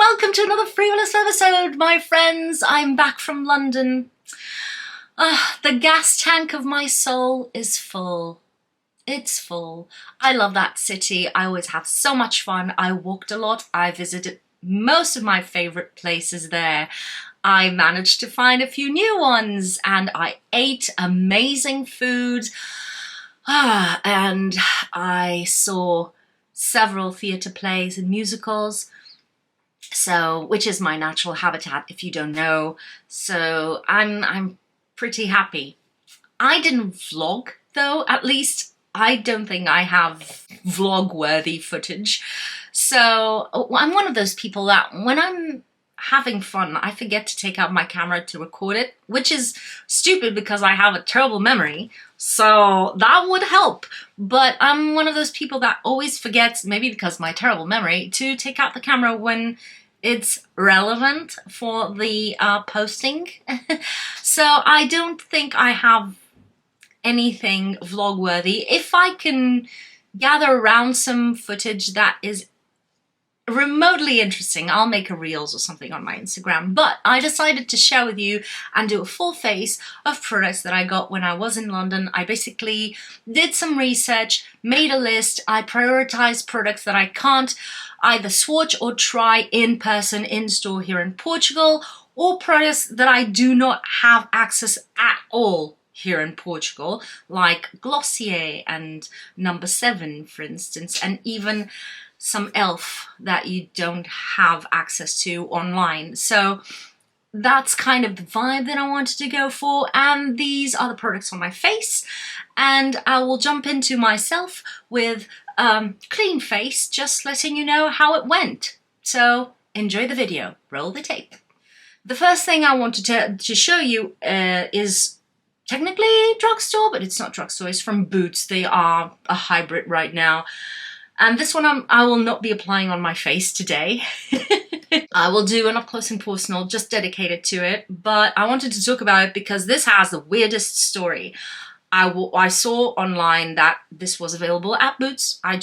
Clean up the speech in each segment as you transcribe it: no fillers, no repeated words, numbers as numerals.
welcome to another free.volous episode, my friends. I'm back from London. The gas tank of my soul is full. It's full. I love that city. I always have so much fun. I walked a lot. I visited most of my favourite places there. I managed to find a few new ones and I ate amazing food. And I saw several theatre plays and musicals. So, which is my natural habitat, if you don't know. So I'm pretty happy. I didn't vlog though, at least I don't think I have vlog-worthy footage. So I'm one of those people that when I'm having fun, I forget to take out my camera to record it, which is stupid because I have a terrible memory. So that would help. But I'm one of those people that always forgets, maybe because of my terrible memory, to take out the camera when it's relevant for the posting. So I don't think I have anything vlog worthy. If I can gather around some footage that is remotely interesting, I'll make a reels or something on my Instagram. But I decided to share with you and do a full face of products that I got when I was in London. I basically did some research, made a list. I prioritized products that I can't either swatch or try in person in store here in Portugal, or products that I do not have access at all here in Portugal, like Glossier and No7, for instance, and even some e.l.f. that you don't have access to online. So that's kind of the vibe that I wanted to go for, and these are the products on my face. And I will jump into myself with clean face, just letting you know how it went. So enjoy the video, roll the tape. The first thing I wanted to show you is technically drugstore, but it's not drugstore, it's from Boots. They are a hybrid right now. And this one I will not be applying on my face today. I will do an up close and personal just dedicated to it, but I wanted to talk about it because this has the weirdest story. I saw online that this was available at Boots. I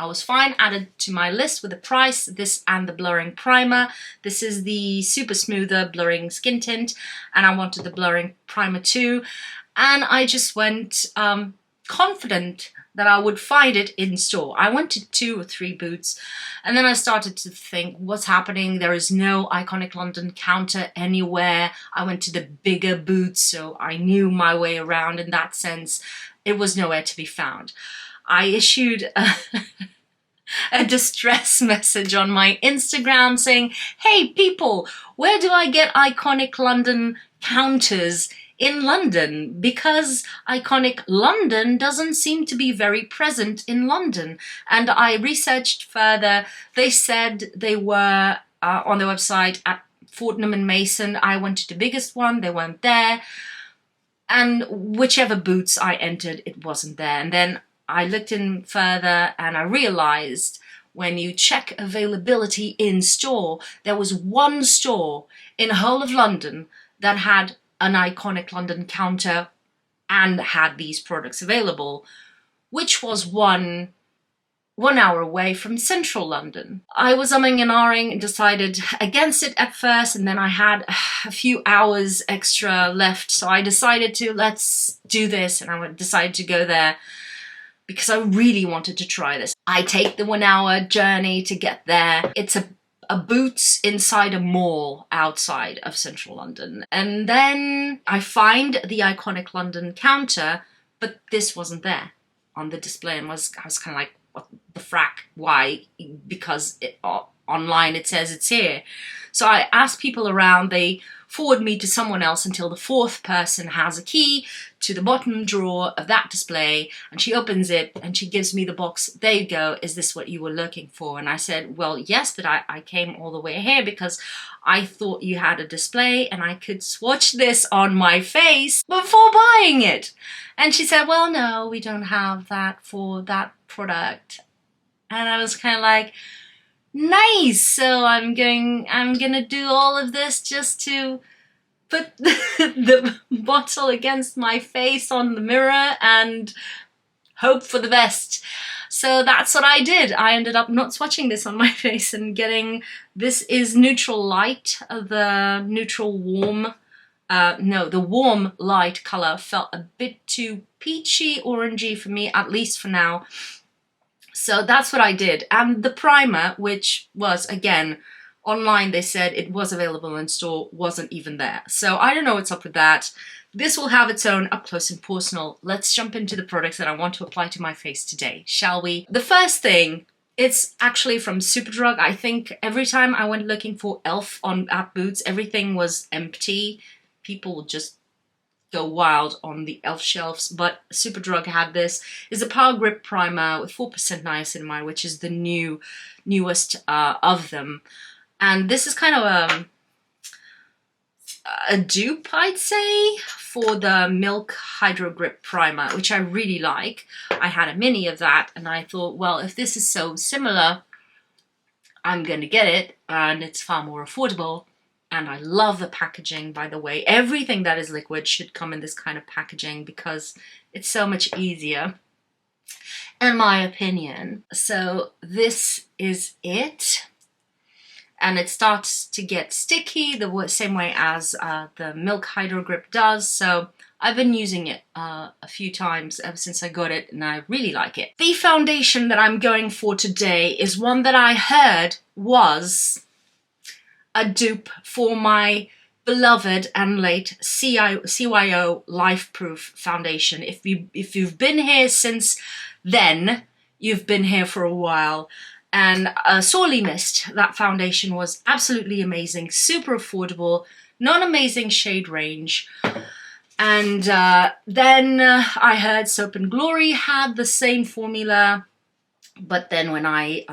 was fine, added to my list with the price, this and the blurring primer. This is the super smoother blurring skin tint, and I wanted the blurring primer too. And I just went confident that I would find it in store. I went to 2 or 3 Boots, and then I started to think, what's happening? There is no iconic London counter anywhere. I went to the bigger Boots, so I knew my way around in that sense. It was nowhere to be found. I issued a distress message on my Instagram saying, hey people, where do I get iconic London counters in London? Because iconic London doesn't seem to be very present in London. And I researched further. They said they were on their website at Fortnum and Mason. I went to the biggest one, they weren't there. And whichever Boots I entered, it wasn't there. And then I looked in further and I realized when you check availability in store, there was one store in the whole of London that had an iconic London counter and had these products available, which was one hour away from central London. I was umming and ahhing and decided against it at first, and then I had a few hours extra left, so I decided to let's do this, and I decided to go there because I really wanted to try this. I take the 1 hour journey to get there. It's a Boots inside a mall outside of central London. And then I find the iconic London counter, but this wasn't there on the display. And I was kind of like, what the frack? Why? Because online it says it's here. So I asked people around, they forward me to someone else until the 4th person has a key to the bottom drawer of that display, and she opens it and she gives me the box. There you go, is this what you were looking for? And I said, well, yes, but I came all the way here because I thought you had a display and I could swatch this on my face before buying it. And she said, well, no, we don't have that for that product. And I was kind of like, nice, so I'm gonna do all of this just to put the bottle against my face on the mirror and hope for the best. So that's what I did. I ended up not swatching this on my face and getting, this is neutral light, the neutral warm, no, the warm light color felt a bit too peachy, orangey for me, at least for now. So that's what I did. And the primer, which was, again, online they said it was available in store, wasn't even there. So I don't know what's up with that. This will have its own up close and personal. Let's jump into the products that I want to apply to my face today, shall we? The first thing, it's actually from Superdrug. I think every time I went looking for e.l.f. at Boots, everything was empty. People would just go wild on the e.l.f. shelves, but Superdrug had this. It's a Power Grip Primer with 4% niacinamide, which is the newest of them. And this is kind of a dupe, I'd say, for the Milk Hydro Grip Primer, which I really like. I had a mini of that, and I thought, well, if this is so similar, I'm going to get it, and it's far more affordable. And I love the packaging, by the way. Everything that is liquid should come in this kind of packaging because it's so much easier, in my opinion. So this is it. And it starts to get sticky the same way as the Milk Hydro Grip does. So I've been using it a few times ever since I got it, and I really like it. The foundation that I'm going for today is one that I heard was a dupe for my beloved and late CYO Life Proof foundation. If you've been here since then, you've been here for a while. And sorely missed. That foundation was absolutely amazing, super affordable, non-amazing shade range. And then I heard Soap & Glory had the same formula, but then when I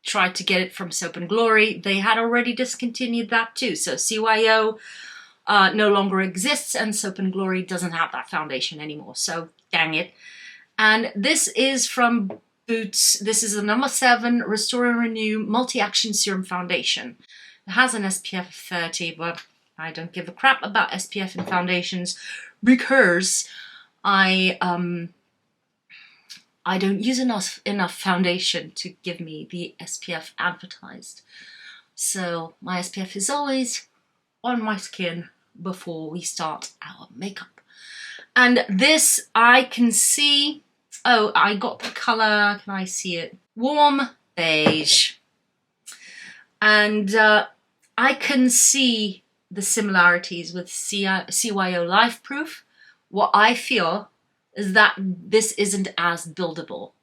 tried to get it from Soap & Glory, they had already discontinued that too. So CYO no longer exists, and Soap & Glory doesn't have that foundation anymore. So dang it. And this is from Boots. This is a number 7 Restore and Renew Multi-Action Serum Foundation. It has an SPF of 30, but I don't give a crap about SPF in foundations because I don't use enough foundation to give me the SPF advertised. So my SPF is always on my skin before we start our makeup. And this I can see. Oh, I got the colour, can I see it? Warm beige. And I can see the similarities with CYO Life Proof. What I feel is that this isn't as buildable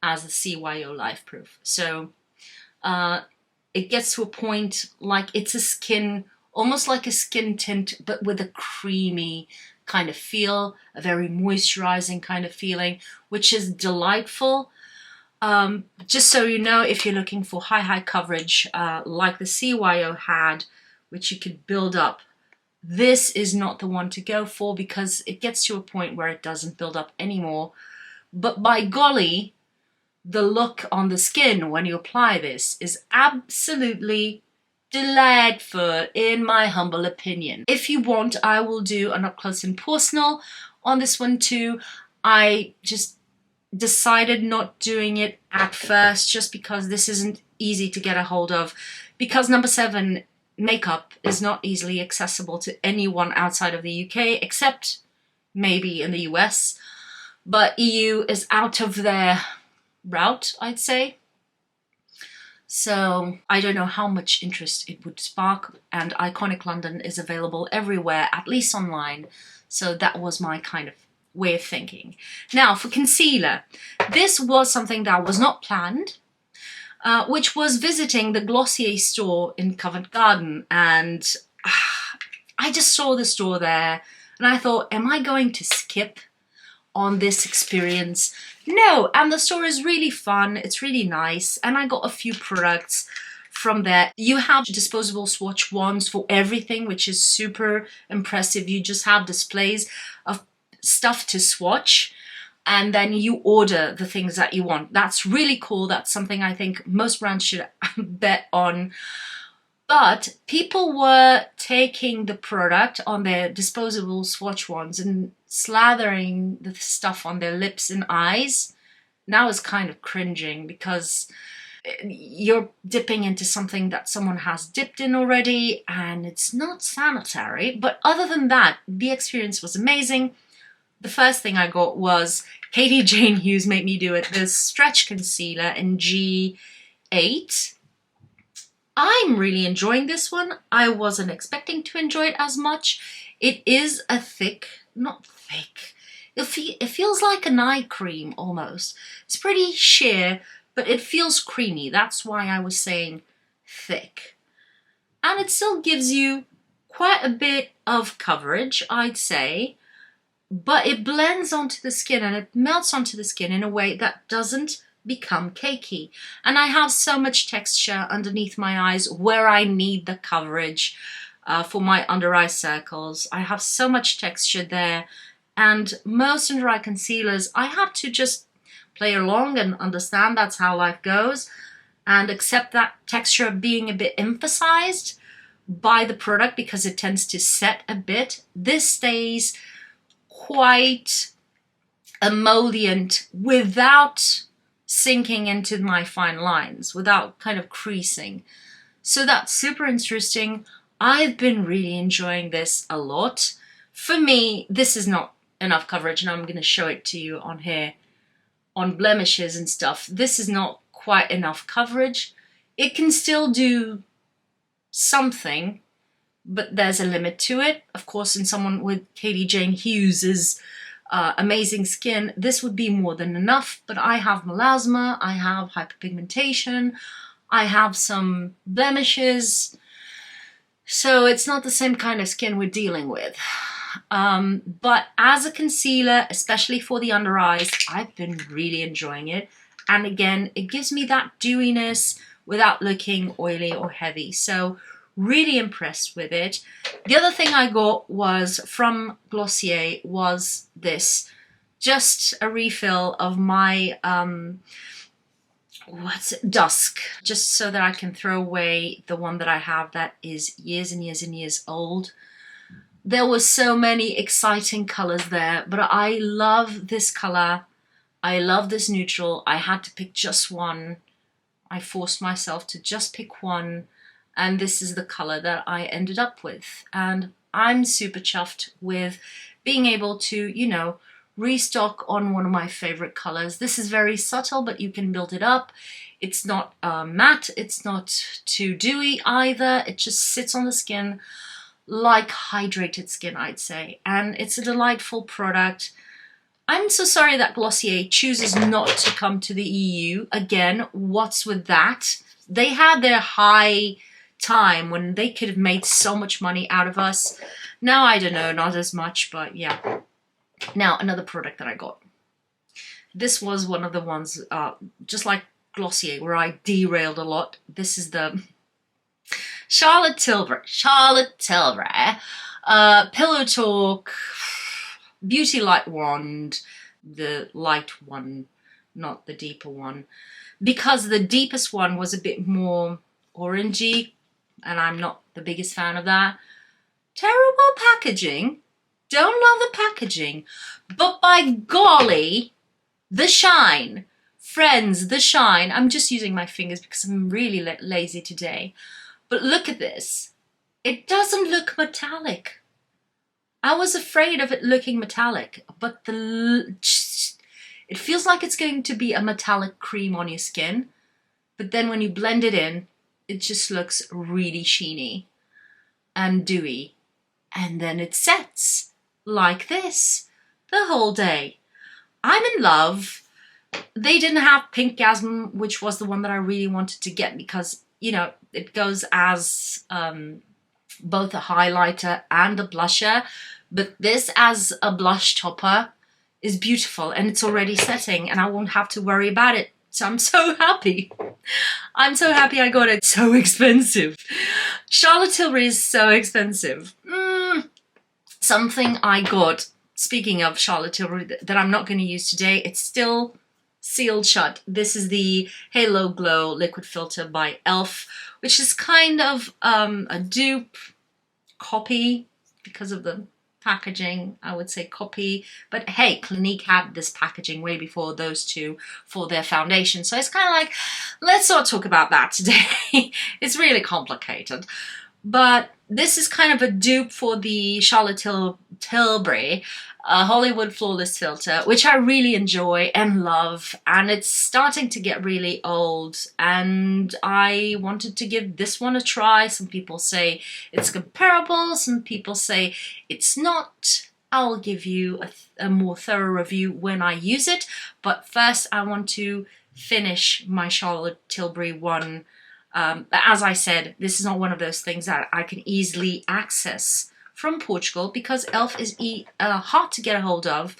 as the CYO Life Proof. So it gets to a point like it's a skin, almost like a skin tint, but with a creamy kind of feel, a very moisturizing kind of feeling, which is delightful. Just so you know, if you're looking for high coverage like the CYO had, which you could build up, this is not the one to go for because it gets to a point where it doesn't build up anymore. But by golly, the look on the skin when you apply this is absolutely delightful, in my humble opinion. If you want, I will do an up close and personal on this one too. I just decided not doing it at first just because this isn't easy to get a hold of, because number 7 makeup is not easily accessible to anyone outside of the UK, except maybe in the US, but EU is out of their route, I'd say. So I don't know how much interest it would spark, and Iconic London is available everywhere, at least online. So that was my kind of way of thinking. Now for concealer, this was something that was not planned, which was visiting the Glossier store in Covent Garden, and I just saw the store there and I thought, am I going to skip on this experience? No, and the store is really fun, it's really nice, and I got a few products from there. You have disposable swatch wands for everything, which is super impressive. You just have displays of stuff to swatch, and then you order the things that you want. That's really cool. That's something I think most brands should bet on. But people were taking the product on their disposable swatch wands and slathering the stuff on their lips and eyes. now is kind of cringing because you're dipping into something that someone has dipped in already and it's not sanitary. But other than that, the experience was amazing. The first thing I got was Katie Jane Hughes made me do it, this stretch concealer in G8. I'm really enjoying this one. I wasn't expecting to enjoy it as much. It is a thick, not thick, it feels like an eye cream almost. It's pretty sheer, but it feels creamy. That's why I was saying thick. And it still gives you quite a bit of coverage, I'd say, but it blends onto the skin and it melts onto the skin in a way that doesn't become cakey. And I have so much texture underneath my eyes where I need the coverage for my under eye circles. I have so much texture there, and most under eye concealers I have to just play along and understand that's how life goes and accept that texture being a bit emphasized by the product because it tends to set a bit. This stays quite emollient without sinking into my fine lines, without kind of creasing. So that's super interesting. I've been really enjoying this a lot. For me, this is not enough coverage, and I'm going to show it to you on here. On blemishes and stuff, this is not quite enough coverage. It can still do something, but there's a limit to it. Of course, in someone with Katie Jane Hughes's amazing skin, this would be more than enough, but I have melasma, I have hyperpigmentation, I have some blemishes, so it's not the same kind of skin we're dealing with. But as a concealer, especially for the under eyes, I've been really enjoying it. And again, it gives me that dewiness without looking oily or heavy. So really impressed with it. The other thing I got was from Glossier was this, just a refill of my Dusk, just so that I can throw away the one that I have that is years and years and years old. There were so many exciting colors there, but I love this color. I love this neutral. I had to pick just one. I forced myself to just pick one, and this is the color that I ended up with. And I'm super chuffed with being able to, you know, restock on one of my favorite colors. This is very subtle, but you can build it up. It's not matte, it's not too dewy either. It just sits on the skin like hydrated skin, I'd say. And it's a delightful product. I'm so sorry that Glossier chooses not to come to the EU. Again, what's with that? They had their high time when they could have made so much money out of us. Now, I don't know, not as much, but yeah. Now, another product that I got. This was one of the ones, just like Glossier, where I derailed a lot. This is the Charlotte Tilbury Pillow Talk Beauty Light Wand, the light one, not the deeper one, because the deepest one was a bit more orangey, and I'm not the biggest fan of that. Terrible packaging. Don't love the packaging, but by golly, the shine. Friends, the shine. I'm just using my fingers because I'm really lazy today. But look at this. It doesn't look metallic. I was afraid of it looking metallic, but it feels like it's going to be a metallic cream on your skin. But then when you blend it in, it just looks really sheeny and dewy. And then it sets like this the whole day. I'm in love. They didn't have Pink Gasm, which was the one that I really wanted to get because, you know, it goes as both a highlighter and a blusher, but this as a blush topper is beautiful and it's already setting and I won't have to worry about it. So I'm so happy. I'm so happy I got it. So expensive. Charlotte Tilbury is so expensive. Something I got, speaking of Charlotte Tilbury, that I'm not going to use today. It's still sealed shut. This is the Halo Glow Liquid Filter by e.l.f., which is kind of a dupe copy because of the packaging, I would say copy, but hey, Clinique had this packaging way before those two for their foundation, so it's kind of like, let's not talk about that today. It's really complicated, but this is kind of a dupe for the Charlotte Tilbury Hollywood Flawless Filter, which I really enjoy and love, and it's starting to get really old, and I wanted to give this one a try. Some people say it's comparable, some people say it's not. I'll give you a more thorough review when I use it, but first I want to finish my Charlotte Tilbury one. As I said, this is not one of those things that I can easily access from Portugal because e.l.f. is hard to get a hold of.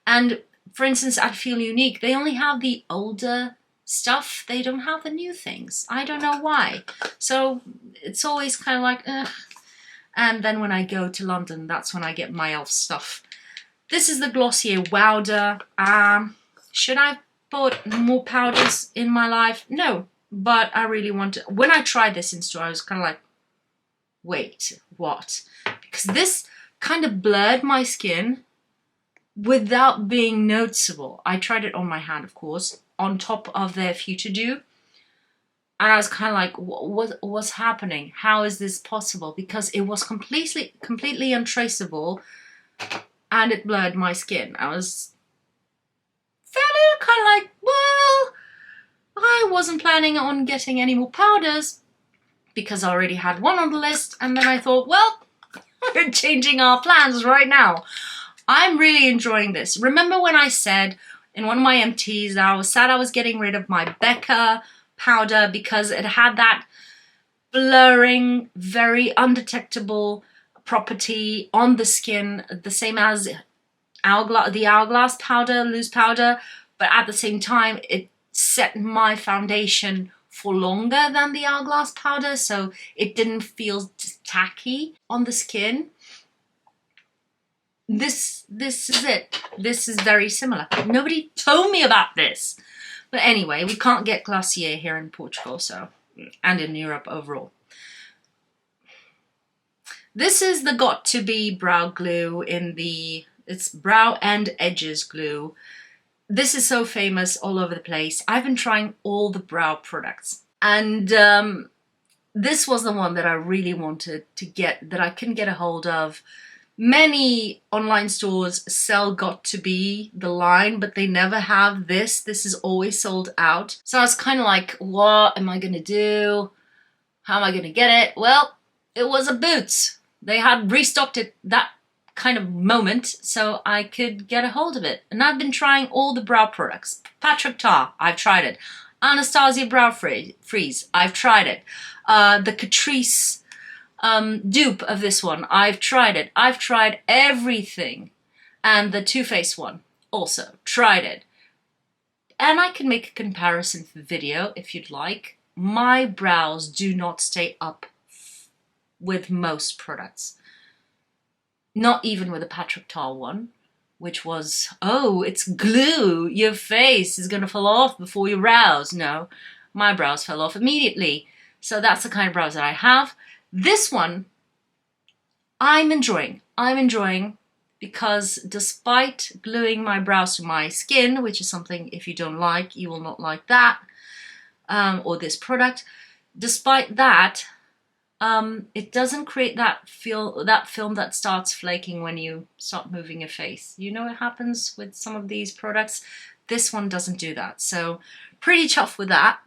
And for instance, at Feel Unique, they only have the older stuff. They don't have the new things. I don't know why. So it's always kind of like, ugh. And then when I go to London, that's when I get my e.l.f. stuff. This is the Glossier Powder. Should I put more powders in my life? No, but I really want to. When I tried this in store, I was kind of like, wait, what? Because this kind of blurred my skin without being noticeable. I tried it on my hand, of course, on top of their Future Dew. And I was kind of like, what's happening? How is this possible? Because it was completely untraceable and it blurred my skin. I was fairly kind of like, well, I wasn't planning on getting any more powders because I already had one on the list. And then I thought, well, we're changing our plans right now. I'm really enjoying this. Remember when I said in one of my MTs that I was sad I was getting rid of my Becca powder because it had that blurring, very undetectable property on the skin, the same as the Hourglass powder, loose powder, but at the same time it set my foundation for longer than the Hourglass powder, so it didn't feel tacky on the skin. This is it. This is very similar. Nobody told me about this. But anyway, we can't get Glossier here in Portugal, so, and in Europe overall. This is the Got To Be brow glue it's brow and edges glue. This is so famous all over the place. I've been trying all the brow products, and this was the one that I really wanted to get, that I couldn't get a hold of. Many online stores sell Got To Be, the line, but they never have this. This is always sold out. So I was kind of like, what am I going to do? How am I going to get it? Well, it was a Boots. They had restocked it that kind of moment, so I could get a hold of it. And I've been trying all the brow products. Patrick Tar, I've tried it. Anastasia Brow Freeze, I've tried it. The Catrice dupe of this one, I've tried it. I've tried everything. And the Too Faced one, also tried it. And I can make a comparison video if you'd like. My brows do not stay up with most products. Not even with the Patrick Tar one, which was, oh, it's glue. Your face is going to fall off before your brows. No, my brows fell off immediately. So that's the kind of brows that I have. This one, I'm enjoying. I'm enjoying because despite gluing my brows to my skin, which is something if you don't like, you will not like that, or this product, despite that, it doesn't create that film that starts flaking when you start moving your face. You know what happens with some of these products? This one doesn't do that. So pretty chuffed with that.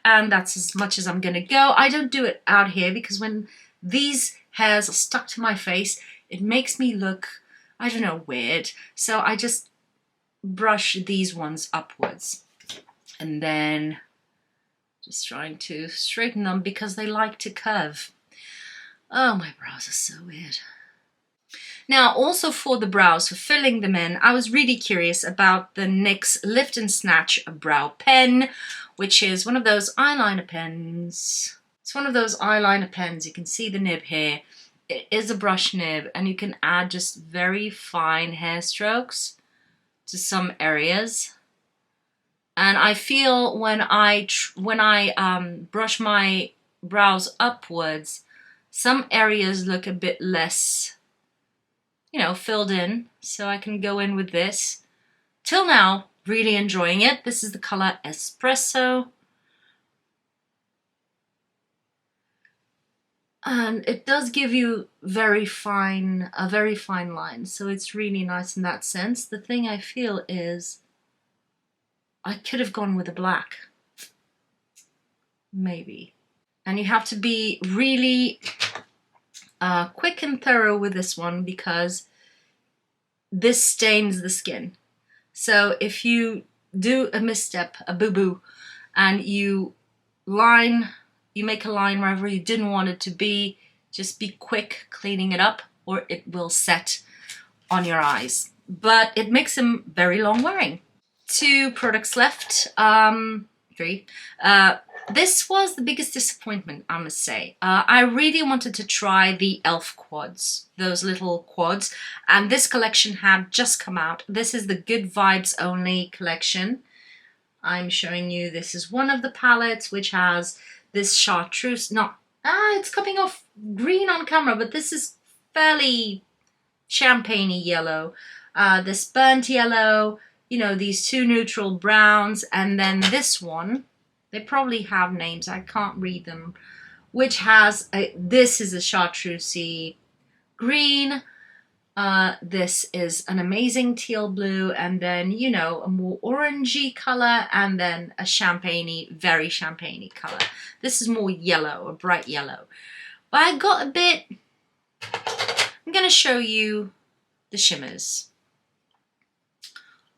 And that's as much as I'm going to go. I don't do it out here because when these hairs are stuck to my face, it makes me look, I don't know, weird. So I just brush these ones upwards. And then just trying to straighten them because they like to curve. Oh, my brows are so weird. Now, also for the brows, for filling them in, I was really curious about the NYX Lift and Snatch Brow Pen, which is one of those eyeliner pens. It's one of those eyeliner pens. You can see the nib here. It is a brush nib, and you can add just very fine hair strokes to some areas. And I feel when I brush my brows upwards, Some areas look a bit less, you know, filled in, so I can go in with this. Till now, really enjoying it. This is the color Espresso. And it does give you a very fine line, so it's really nice in that sense. The thing I feel is I could have gone with a black, maybe. And you have to be really quick and thorough with this one because this stains the skin. So if you do a misstep, a boo-boo, and you make a line wherever you didn't want it to be, just be quick cleaning it up or it will set on your eyes. But it makes them very long wearing. 2 products left, 3. This was the biggest disappointment, I must say. I really wanted to try the e.l.f. quads, those little quads, and this collection had just come out. This is the Good Vibes Only collection. I'm showing you, this is one of the palettes which has this chartreuse, it's coming off green on camera, but this is fairly champagne-y yellow. This burnt yellow, you know, these 2 neutral browns, and then this one, they probably have names, I can't read them, which has, this is a chartreusey green, this is an amazing teal blue, and then, you know, a more orangey color, and then a champagne-y, very champagne-y color. This is more yellow, a bright yellow. But I got a bit, I'm gonna show you the shimmers.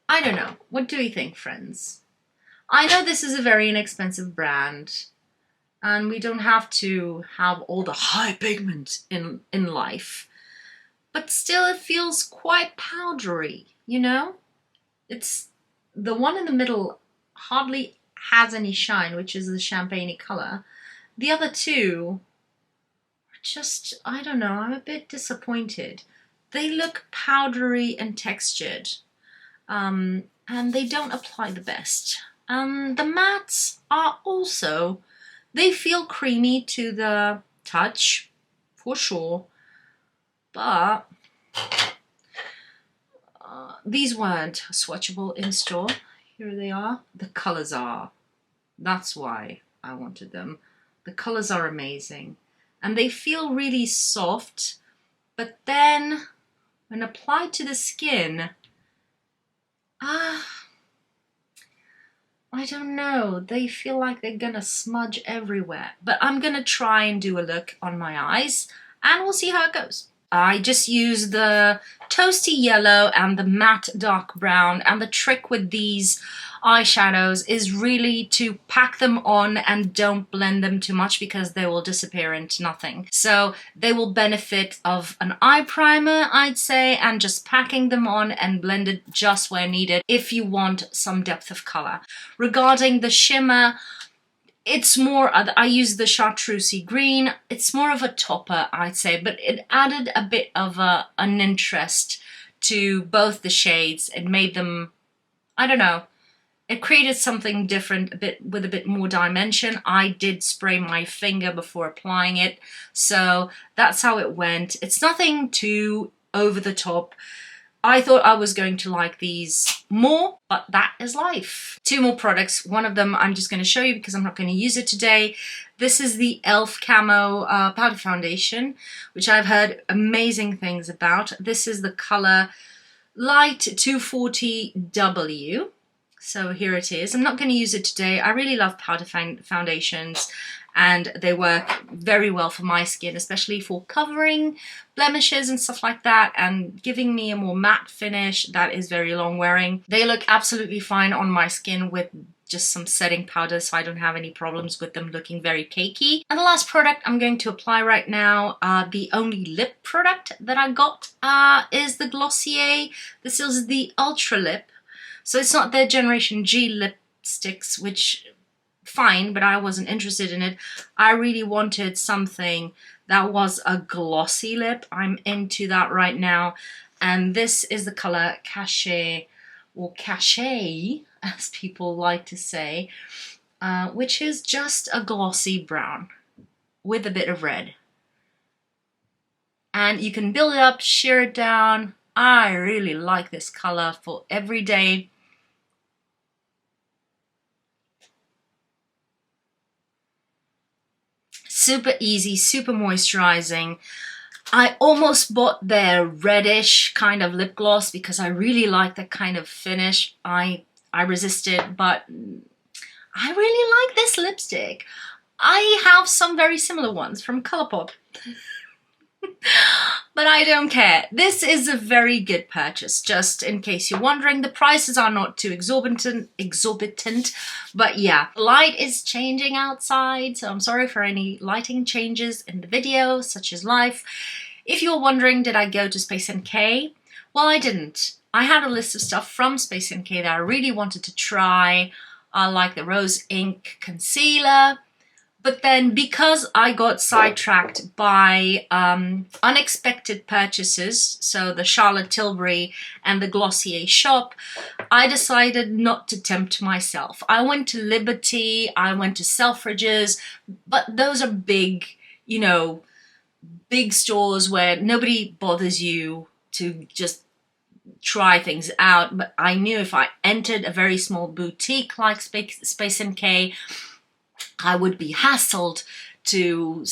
I don't know, what do you think, friends? I know this is a very inexpensive brand, and we don't have to have all the high pigment in life, but still it feels quite powdery, you know? It's the one in the middle hardly has any shine, which is the champagne color. The other 2 are just, I don't know, I'm a bit disappointed. They look powdery and textured, and they don't apply the best. The mattes are also, they feel creamy to the touch, for sure, but these weren't swatchable in store. Here they are. The colors are. That's why I wanted them. The colors are amazing, and they feel really soft, but then when applied to the skin, I don't know, they feel like they're gonna smudge everywhere. But I'm gonna try and do a look on my eyes and we'll see how it goes. I just used the toasty yellow and the matte dark brown, and the trick with these eyeshadows is really to pack them on and don't blend them too much because they will disappear into nothing. So they will benefit of an eye primer, I'd say, and just packing them on and blend it just where needed if you want some depth of color. Regarding the shimmer, it's more, I use the chartreusey green. It's more of a topper, I'd say, but it added a bit of an interest to both the shades. It made them, I don't know, it created something different, with a bit more dimension. I did spray my finger before applying it, so that's how it went. It's nothing too over the top. I thought I was going to like these more, but that is life. 2 more products. One of them I'm just going to show you because I'm not going to use it today. This is the e.l.f. Camo Powder Foundation, which I've heard amazing things about. This is the color Light 240W. So here it is. I'm not going to use it today. I really love powder foundations, and they work very well for my skin, especially for covering blemishes and stuff like that and giving me a more matte finish that is very long wearing. They look absolutely fine on my skin with just some setting powder, so I don't have any problems with them looking very cakey. And the last product I'm going to apply right now, the only lip product that I got, is the Glossier. This is the Ultra Lip. So it's not their Generation G lipsticks, which, fine, but I wasn't interested in it. I really wanted something that was a glossy lip. I'm into that right now. And this is the color Cachet, or Cachet, as people like to say, which is just a glossy brown with a bit of red. and you can build it up, shear it down. I really like this color for every day. Super easy, super moisturizing. I almost bought their reddish kind of lip gloss because I really like that kind of finish. I resisted, but I really like this lipstick. I have some very similar ones from Colourpop. But I don't care. This is a very good purchase, just in case you're wondering. The prices are not too exorbitant, but yeah. Light is changing outside, so I'm sorry for any lighting changes in the video, such as life. If you're wondering, did I go to Space NK? Well, I didn't. I had a list of stuff from Space NK that I really wanted to try, like the Rose Ink Concealer. But then because I got sidetracked by unexpected purchases, so the Charlotte Tilbury and the Glossier shop, I decided not to tempt myself. I went to Liberty, I went to Selfridges, but those are big, you know, big stores where nobody bothers you to just try things out. But I knew if I entered a very small boutique like Space NK, I would be hassled to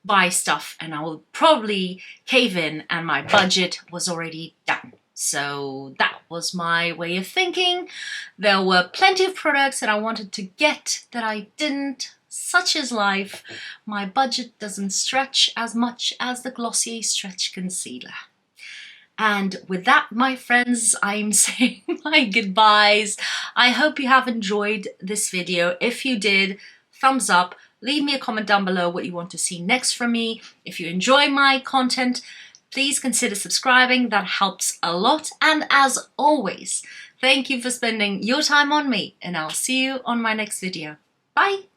buy stuff and I would probably cave in, and my budget was already done. So that was my way of thinking. There were plenty of products that I wanted to get that I didn't, such as life. My budget doesn't stretch as much as the Glossier Stretch Concealer. And with that, my friends, I'm saying my goodbyes. I hope you have enjoyed this video. If you did, thumbs up, leave me a comment down below what you want to see next from me. If you enjoy my content, please consider subscribing, that helps a lot. And as always, thank you for spending your time on me, and I'll see you on my next video. Bye!